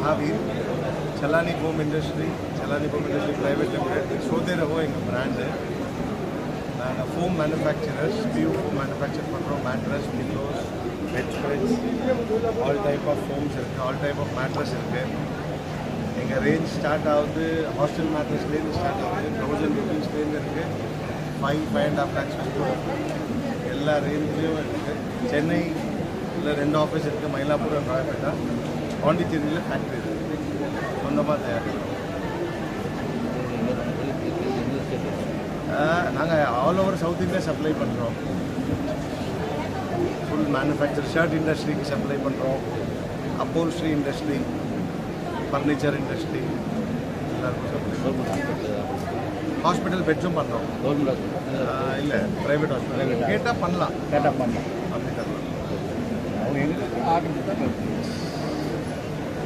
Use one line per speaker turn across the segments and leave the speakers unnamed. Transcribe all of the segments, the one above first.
Mahavir, Chalani Foam Industry Private Limited. Shodhe Raho enga brand. And foam manufacturers, PU foam manufacture பண்ணுறோம், mattress, pillows, bedspreads, all type of foams இருக்குது, all type of mattress இருக்குது. எங்கள் range start ஆகுது, hostel மேட்ரஸ்லேருந்து start ஆகுது, 1000 rupeesலேருந்து இருக்குது, 5.5 lakhs வரைக்கும் எல்லா ரேஞ்சிலையும் இருக்குது. சென்னையில் 2 ஆஃபீஸ் இருக்குது, மயிலாப்பூர் அண்ட் ராயப்பேட்டா. பாண்டிச்சேரியில் ஃபேக்ட்ரி இருக்குது, சொந்தமாக தயாரிக்கிறோம். நாங்கள் all over south India supply பண்ணுறோம். ஃபுல் மேனுஃபேக்சர் ஷர்ட் இண்டஸ்ட்ரிக்கு சப்ளை பண்ணுறோம், அப்போல்ஸ்ட்ரி இண்டஸ்ட்ரி, ஃபர்னிச்சர் இண்டஸ்ட்ரி எல்லாருக்கும் சப்ளை. ஹாஸ்பிட்டல் பெட்ஸும் பண்ணுறோம். இல்லை, ப்ரைவேட் ஹாஸ்பிட்டல் கேட்டால் பண்ணலாம், அப்படி தரலாம்.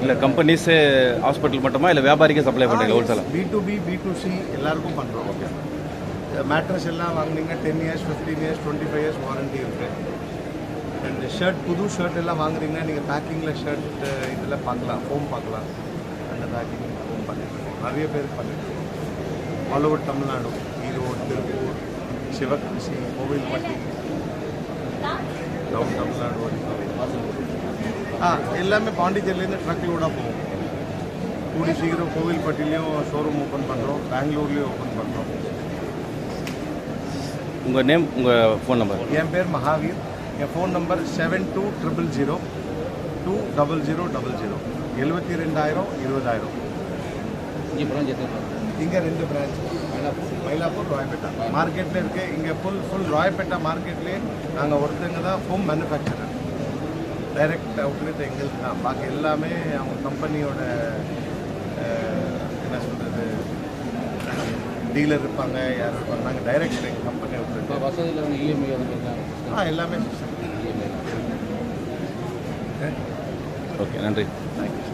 இல்லை கம்பெனிஸு ஹாஸ்பிட்டல் மட்டுமா இல்லை வியாபாரிக்கே சப்ளை பண்ணுறீங்க? ஹோல்சேலாக
B2B B2C எல்லாருக்கும் பண்ணுறோம். ஓகே, மேட்ரஸ் எல்லாம் வாங்கினீங்கன்னா 10 years 15 years 25 years வாரண்டி இருக்குது. அண்ட் ஷர்ட், புது ஷர்ட் எல்லாம் வாங்குறீங்கன்னா நீங்கள் பேக்கிங்கில் ஷர்ட் இதில் பார்க்கலாம், ஃபோம் பார்க்கலாம். அந்த பேக்கிங் ஃபோம் பண்ணிட்டு நிறைய பேருக்கு பண்ணிட்டு all over Tamil Nadu, Erode, Tiruppur, Sivakasi, Kovilpatti, town Tamil Nadu வரைக்கும் எல்லாமே பாண்டிச்சேரியிலேருந்து ட்ரக் லோடாக போகும். கூடி சீக்கிரம் கோவில்பட்டிலையும் ஷோரூம் ஓப்பன் பண்ணுறோம், பெங்களூர்லேயும் ஓப்பன் பண்ணுறோம்.
உங்கள் நேம், உங்கள் ஃபோன் நம்பர்?
என் பேர் மகாவீர். என் ஃபோன் நம்பர் 7200020000. 72,000 20,000. இங்கே 2 பிரான்ச், மயிலாப்பூர், ராயப்பேட்டா மார்க்கெட்டில் இருக்குது. இங்கே ஃபுல் ராயப்பேட்டா மார்க்கெட்லேயே நாங்கள் ஒருத்தங்க தான் ஃபோம் மேனுஃபேக்சரர். டைரக்ட் அவுட்லெட் எங்களுக்கு தான். பாக்கி எல்லாமே அவங்க கம்பெனியோட என்ன சொல்கிறது, டீலர் இருப்பாங்க, யார் இருப்பாங்க. நாங்கள் டைரக்ட் எங்கள் கம்பெனி அவுட்லெட்.
வசதியில் இஎம்ஐ
எல்லாமே
ஓகே, நன்றி.
தேங்க்யூ.